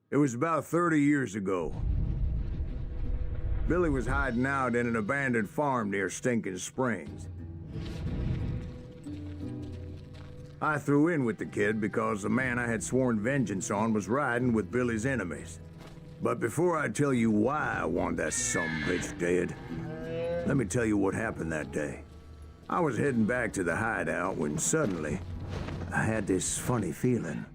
It was about 30 years ago. Billy was hiding out in an abandoned farm near Stinking Springs. I threw in with the kid because the man I had sworn vengeance on was riding with Billy's enemies. But before I tell you why I want that sumbitch dead, let me tell you what happened that day. I was heading back to the hideout when suddenly I had this funny feeling.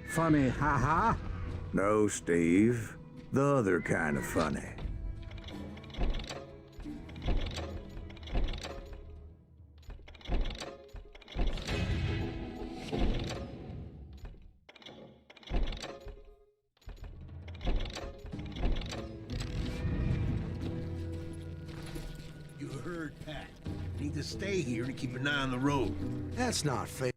Funny, haha? No, Steve. The other kind of funny. You heard Pat. Need to stay here to keep an eye on the road. That's not fair.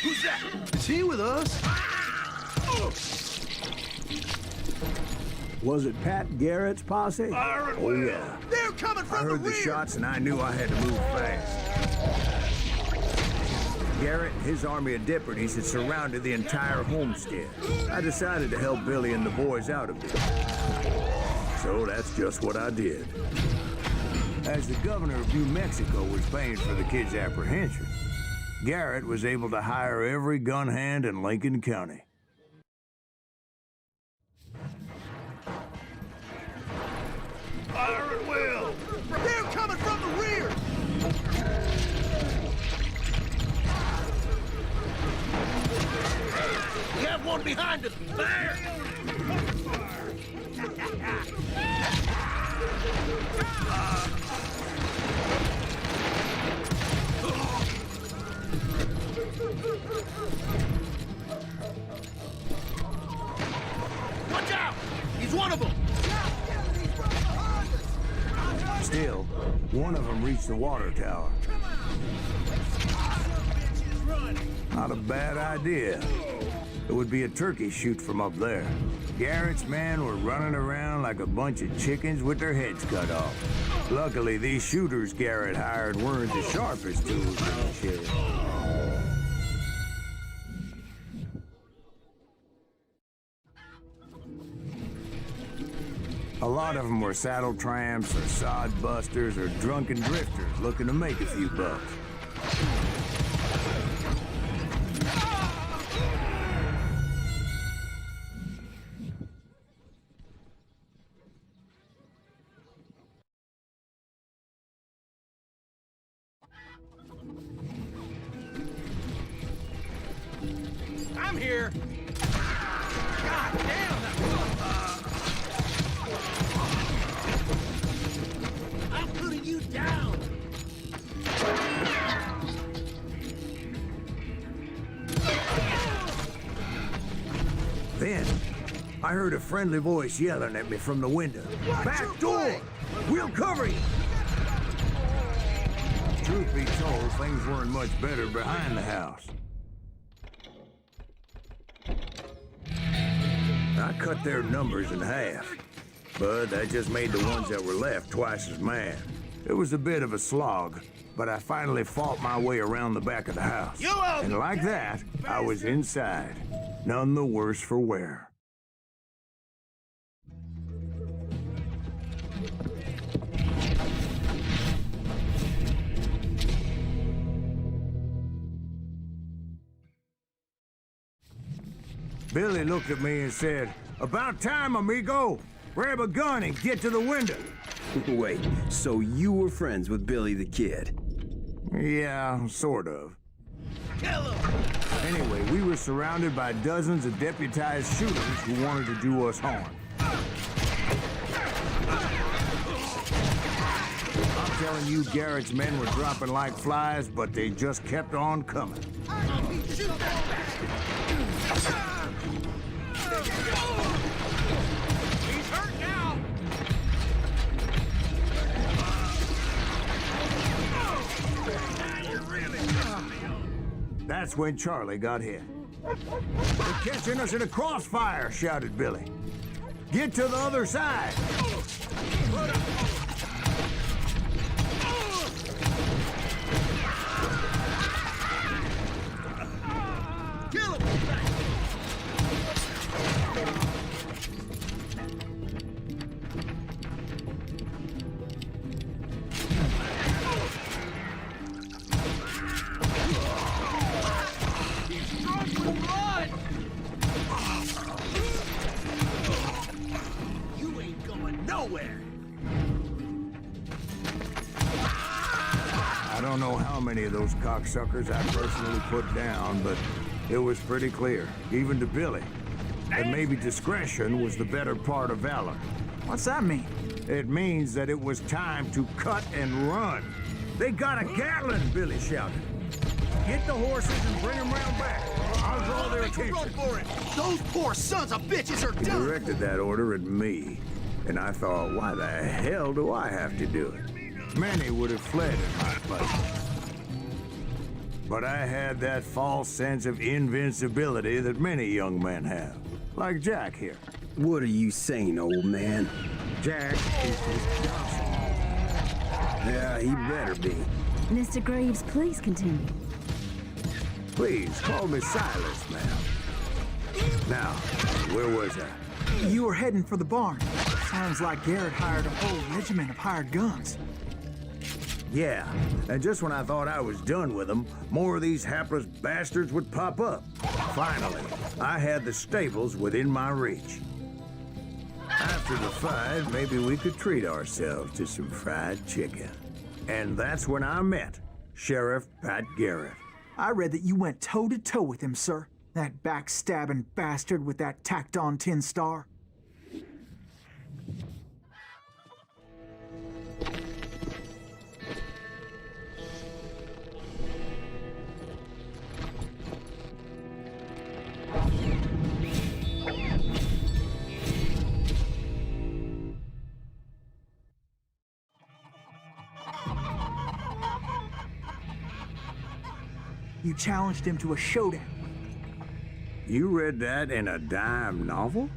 Who's that? Is he with us? Was it Pat Garrett's posse? Oh, yeah. They're coming I from the heard the rear! shots and I knew I had to move fast. Garrett and his army of deputies had surrounded the entire homestead. I decided to help Billy and the boys out of it. So that's just what I did. As the governor of New Mexico was paying for the kid's apprehension, Garrett was able to hire every gun hand in Lincoln County. Fire at will! They're coming from the rear! We have one behind us! There! Watch out! He's one of them! Still, one of them reached the water tower. Not a bad idea. It would be a turkey shoot from up there. Garrett's men were running around like a bunch of chickens with their heads cut off. Luckily, these shooters Garrett hired weren't the sharpest tools in the shed. A lot of them were saddle tramps or sod busters or drunken drifters looking to make a few bucks. I'm here! God damn! I'm putting you down! Then, I heard a friendly voice yelling at me from the window. "Back door! We'll cover you!" Truth be told, things weren't much better behind the house. I cut their numbers in half, but that just made the ones that were left twice as mad. It was a bit of a slog, but I finally fought my way around the back of the house. And like that, I was inside, none the worse for wear. Billy looked at me and said, "About time, amigo. Grab a gun and get to the window." Wait, so you were friends with Billy the Kid? Yeah, sort of. Kill him! Anyway, we were surrounded by dozens of deputized shooters who wanted to do us harm. I'm telling you, Garrett's men were dropping like flies, but they just kept on coming. He's hurt now! That's when Charlie got hit. "They're catching us in a crossfire," shouted Billy. "Get to the other side." Kill him! He's drunk with blood! You ain't going nowhere! I don't know how many of those cocksuckers I personally put down, but it was pretty clear, even to Billy, that maybe discretion was the better part of valor. What's that mean? It means that it was time to cut and run. "They got a Gatling," Billy shouted. "Get the horses and bring them round back. I'll draw their Make a run attention." for it! Those poor sons of bitches are He done! directed that order at me, and I thought, why the hell do I have to do it? Many would have fled in my place. But I had that false sense of invincibility that many young men have, like Jack here. What are you saying, old man? Jack is his Johnson. Yeah, he better be. Mr. Graves, please continue. Please, call me Silas, ma'am. Now, where was I? You were heading for the barn. Sounds like Garrett hired a whole regiment of hired guns. Yeah, and just when I thought I was done with them, more of these hapless bastards would pop up. Finally, I had the stables within my reach. After the fight, maybe we could treat ourselves to some fried chicken. And that's when I met Sheriff Pat Garrett. I read that you went toe-to-toe with him, sir. That backstabbing bastard with that tacked-on tin star. You challenged him to a showdown. You read that in a dime novel?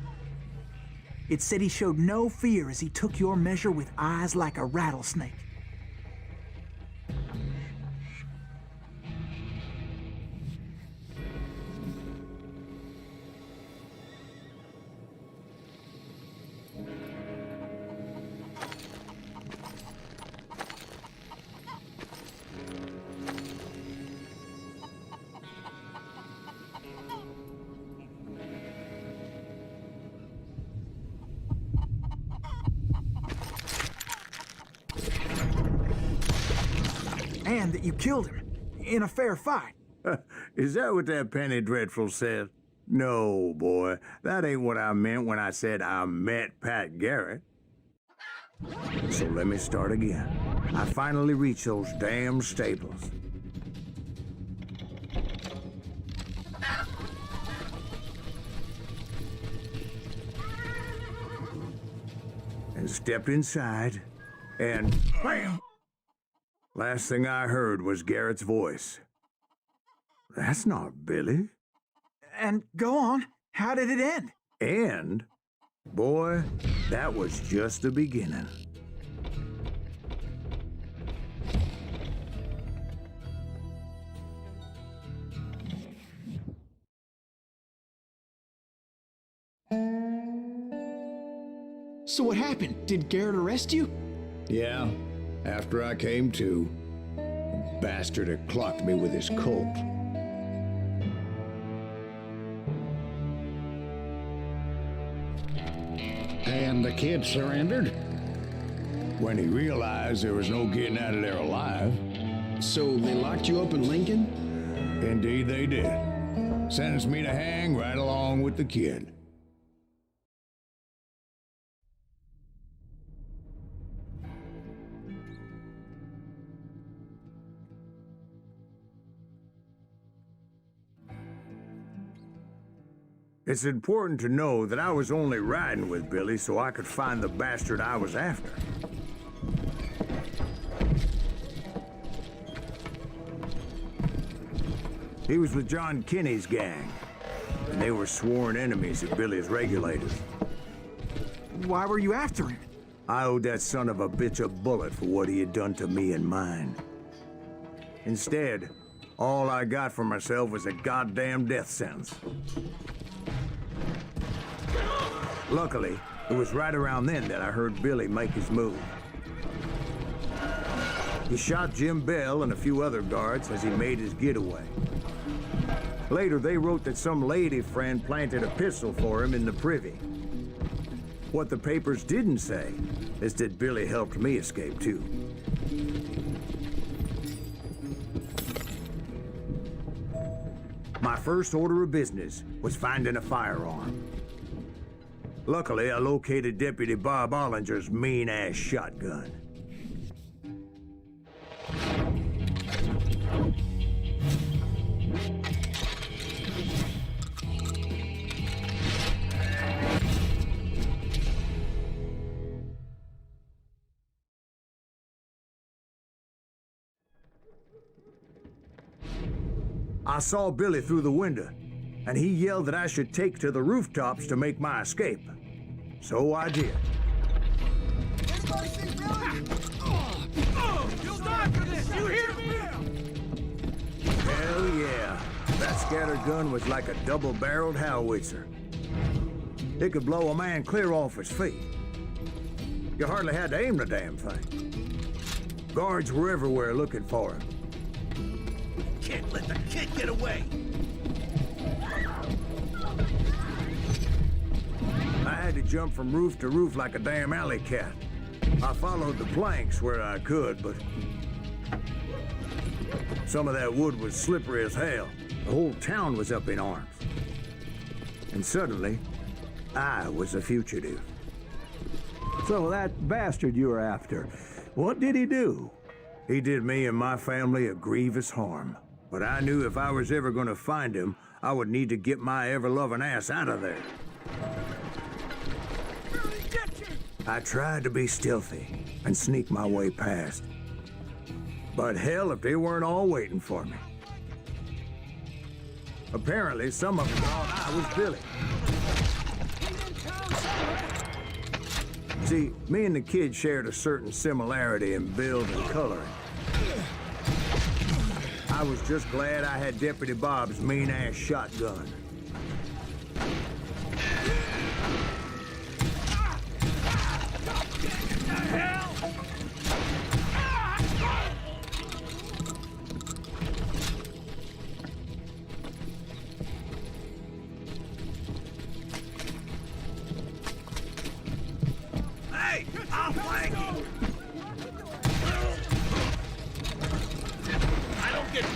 It said he showed no fear as he took your measure with eyes like a rattlesnake. And that you killed him in a fair fight. Is that what that Penny Dreadful said? No, boy. That ain't what I meant when I said I met Pat Garrett. So let me start again. I finally reached those damn stables. And stepped inside, and bam! Last thing I heard was Garrett's voice. "That's not Billy." And go on, how did it end? And, boy, that was just the beginning. So what happened? Did Garrett arrest you? Yeah, after I came to, the bastard had clocked me with his Colt. And the kid surrendered? When he realized there was no getting out of there alive. So they locked you up in Lincoln? Indeed they did. Sentenced me to hang right along with the kid. It's important to know that I was only riding with Billy so I could find the bastard I was after. He was with John Kinney's gang, and they were sworn enemies of Billy's regulators. Why were you after him? I owed that son of a bitch a bullet for what he had done to me and mine. Instead, all I got for myself was a goddamn death sentence. Luckily, it was right around then that I heard Billy make his move. He shot Jim Bell and a few other guards as he made his getaway. Later, they wrote that some lady friend planted a pistol for him in the privy. What the papers didn't say is that Billy helped me escape, too. My first order of business was finding a firearm. Luckily, I located Deputy Bob Ollinger's mean-ass shotgun. I saw Billy through the window, and he yelled that I should take to the rooftops to make my escape. So I did. Anybody see Billy? You'll die for this! You hear me? Hell yeah. That scattered gun was like a double-barreled howitzer. It could blow a man clear off his feet. You hardly had to aim the damn thing. Guards were everywhere looking for him. Can't let the kid get away! I had to jump from roof to roof like a damn alley cat. I followed the planks where I could, but some of that wood was slippery as hell. The whole town was up in arms. And suddenly, I was a fugitive. So that bastard you were after, what did he do? He did me and my family a grievous harm. But I knew if I was ever going to find him, I would need to get my ever-loving ass out of there. I tried to be stealthy and sneak my way past. But hell, if they weren't all waiting for me. Apparently, some of them thought I was Billy. See, me and the kid shared a certain similarity in build and coloring. I was just glad I had Deputy Bob's mean-ass shotgun. Hey! I'll flank you!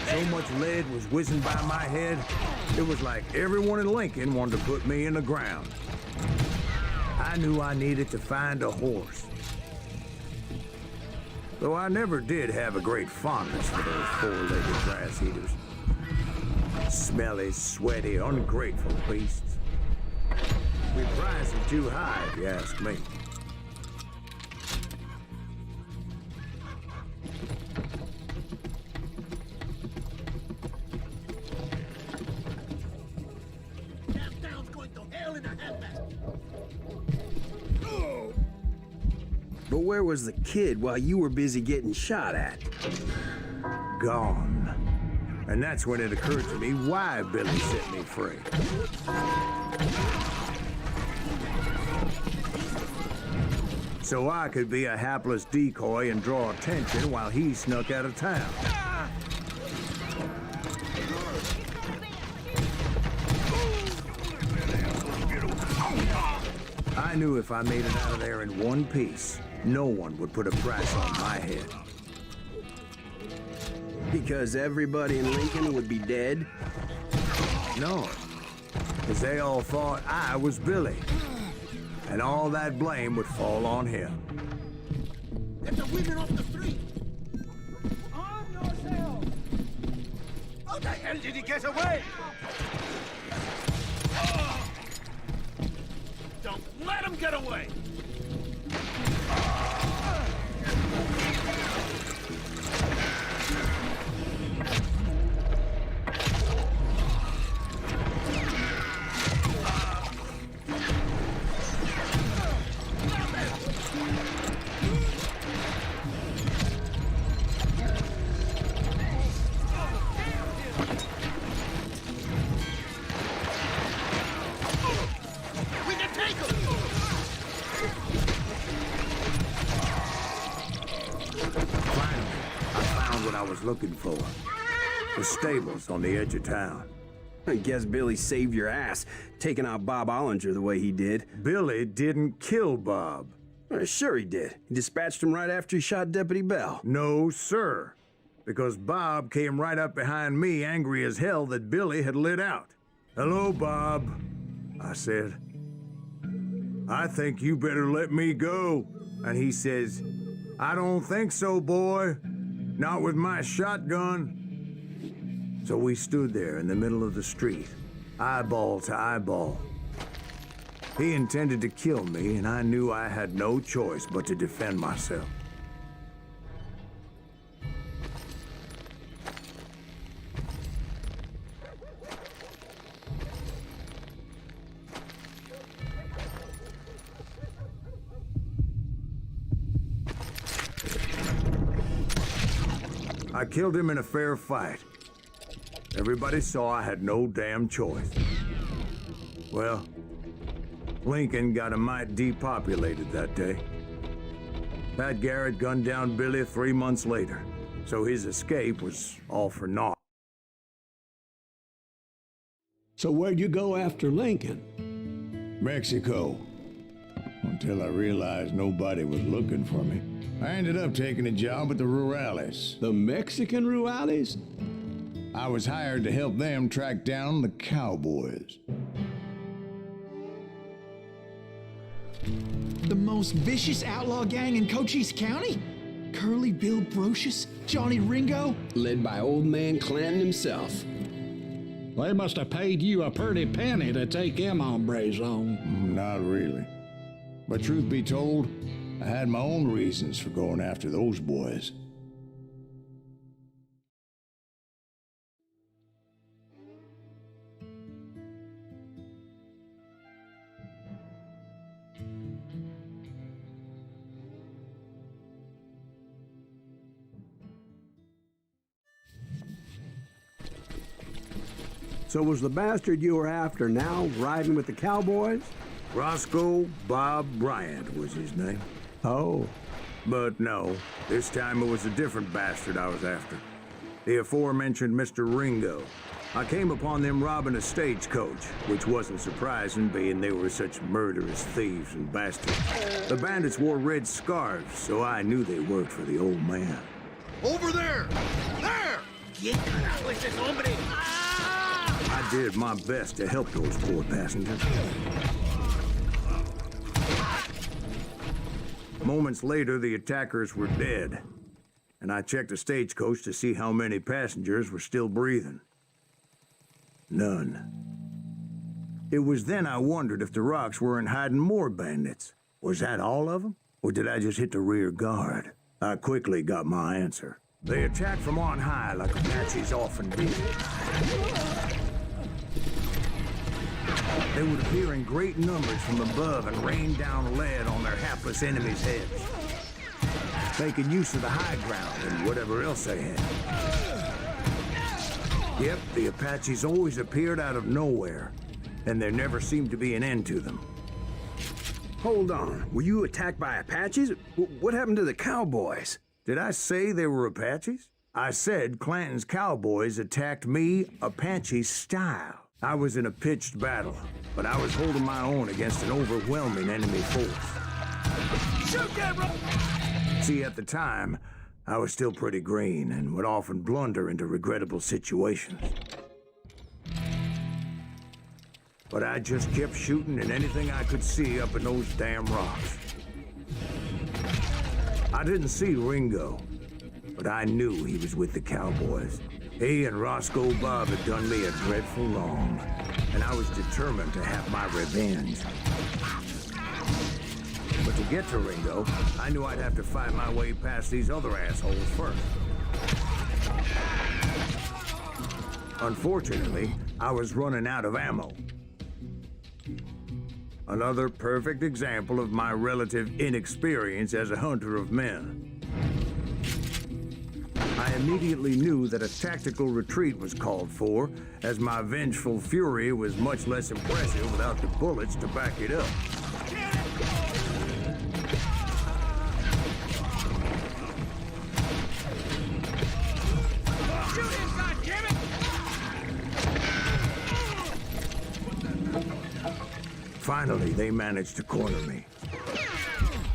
So much lead was whizzing by my head, it was like everyone in Lincoln wanted to put me in the ground. I knew I needed to find a horse. Though I never did have a great fondness for those four-legged grass eaters. Smelly, sweaty, ungrateful beasts. We price them too high, if you ask me. But where was the kid while you were busy getting shot at? Gone. And that's when it occurred to me why Billy set me free. So I could be a hapless decoy and draw attention while he snuck out of town. I knew if I made it out of there in one piece, no one would put a price on my head. Because everybody in Lincoln would be dead? No, because they all thought I was Billy. And all that blame would fall on him. Get the women off the street! Arm yourself! How the hell did he get away? Don't let him get away! what I was looking for. The stables on the edge of town. I guess Billy saved your ass, taking out Bob Ollinger the way he did. Billy didn't kill Bob. Sure he did. He dispatched him right after he shot Deputy Bell. No, sir. Because Bob came right up behind me, angry as hell that Billy had lit out. "Hello, Bob," I said. "I think you better let me go." And he says, "I don't think so, boy. Not with my shotgun." So we stood there in the middle of the street, eyeball to eyeball. He intended to kill me, and I knew I had no choice but to defend myself. I killed him in a fair fight. Everybody saw I had no damn choice. Well, Lincoln got a mite depopulated that day. Pat Garrett gunned down Billy 3 months later, so his escape was all for naught. So where'd you go after Lincoln? Mexico. Until I realized nobody was looking for me. I ended up taking a job at the Rurales. The Mexican Rurales? I was hired to help them track down the cowboys. The most vicious outlaw gang in Cochise County? Curly Bill Brocious? Johnny Ringo? Led by old man Clanton himself. They must have paid you a pretty penny to take them hombres on. Not really. But truth be told, I had my own reasons for going after those boys. So was the bastard you were after now riding with the cowboys? Roscoe Bob Bryant was his name. Oh. But no, this time it was a different bastard I was after. The aforementioned Mr. Ringo. I came upon them robbing a stagecoach, which wasn't surprising, being they were such murderous thieves and bastards. The bandits wore red scarves, so I knew they worked for the old man. Over there! There! ¿Quién carajo es ese hombre? I did my best to help those poor passengers. Moments later, the attackers were dead, and I checked the stagecoach to see how many passengers were still breathing. None. It was then I wondered if the rocks weren't hiding more bandits. Was that all of them? Or did I just hit the rear guard? I quickly got my answer. They attacked from on high like Apaches often do. They would appear in great numbers from above and rain down lead on their hapless enemies' heads, making use of the high ground and whatever else they had. Yep, the Apaches always appeared out of nowhere, and there never seemed to be an end to them. Hold on. Were you attacked by Apaches? What happened to the cowboys? Did I say they were Apaches? I said Clanton's cowboys attacked me Apache style. I was in a pitched battle, but I was holding my own against an overwhelming enemy force. Shoot them, bro! See, at the time, I was still pretty green and would often blunder into regrettable situations. But I just kept shooting at anything I could see up in those damn rocks. I didn't see Ringo, but I knew he was with the cowboys. He and Roscoe Bob had done me a dreadful wrong, and I was determined to have my revenge. But to get to Ringo, I knew I'd have to fight my way past these other assholes first. Unfortunately, I was running out of ammo. Another perfect example of my relative inexperience as a hunter of men. I immediately knew that a tactical retreat was called for, as my vengeful fury was much less impressive without the bullets to back it up. Finally, they managed to corner me.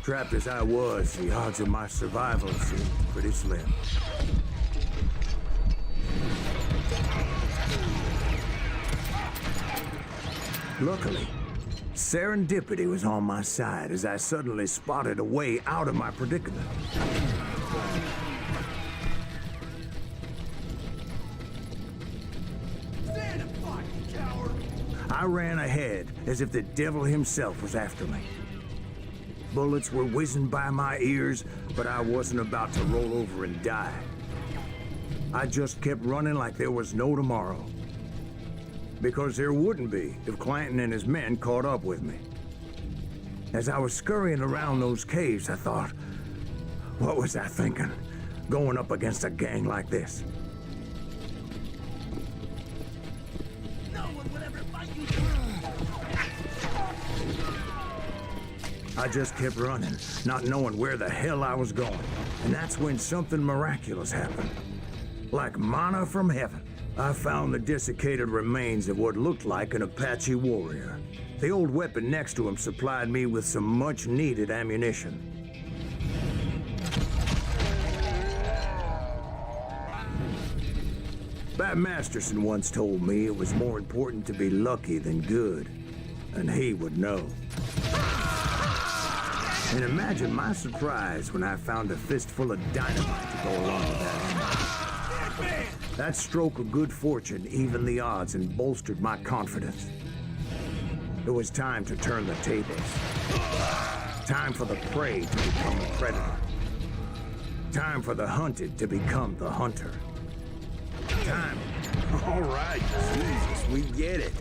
Trapped as I was, the odds of my survival seemed pretty slim. Luckily, serendipity was on my side as I suddenly spotted a way out of my predicament. Stand and fight, you coward! I ran ahead as if the devil himself was after me. Bullets were whizzing by my ears, but I wasn't about to roll over and die. I just kept running like there was no tomorrow. Because there wouldn't be if Clanton and his men caught up with me. As I was scurrying around those caves, I thought, what was I thinking, going up against a gang like this? No one will ever fight you! I just kept running, not knowing where the hell I was going. And that's when something miraculous happened. Like manna from heaven. I found the desiccated remains of what looked like an Apache warrior. The old weapon next to him supplied me with some much-needed ammunition. Bat Masterson once told me it was more important to be lucky than good, and he would know. And imagine my surprise when I found a fistful of dynamite to go along with that. That stroke of good fortune evened the odds and bolstered my confidence. It was time to turn the tables. Time for the prey to become the predator. Time for the hunted to become the hunter. Time. All right, Jesus, we get it.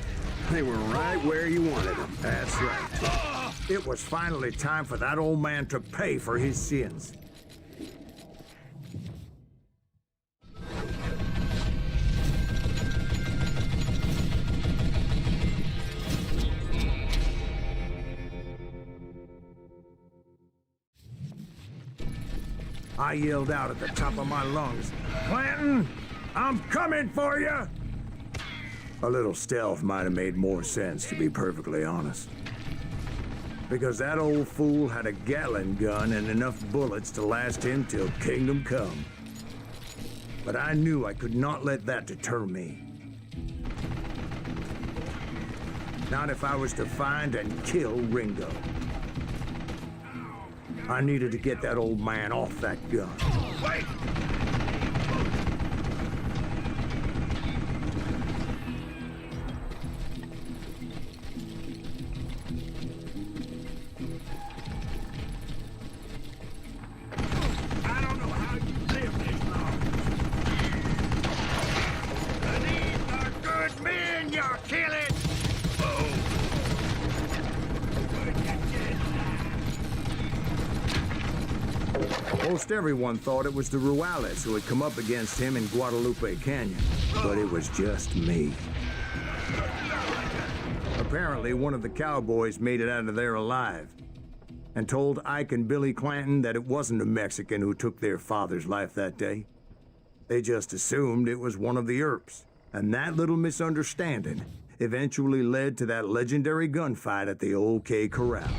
They were right where you wanted them. That's right. It was finally time for that old man to pay for his sins. I yelled out at the top of my lungs, "Clanton, I'm coming for you!" A little stealth might have made more sense, to be perfectly honest. Because that old fool had a Gatling gun and enough bullets to last him till kingdom come. But I knew I could not let that deter me. Not if I was to find and kill Ringo. I needed to get that old man off that gun. Wait! I don't know how you live this long. And these are good men you're killing! Oh! Where'd you get that? Most everyone thought it was the Ruales who had come up against him in Guadalupe Canyon, but it was just me. Apparently, one of the cowboys made it out of there alive and told Ike and Billy Clanton that it wasn't a Mexican who took their father's life that day. They just assumed it was one of the Earps, and that little misunderstanding eventually led to that legendary gunfight at the OK Corral.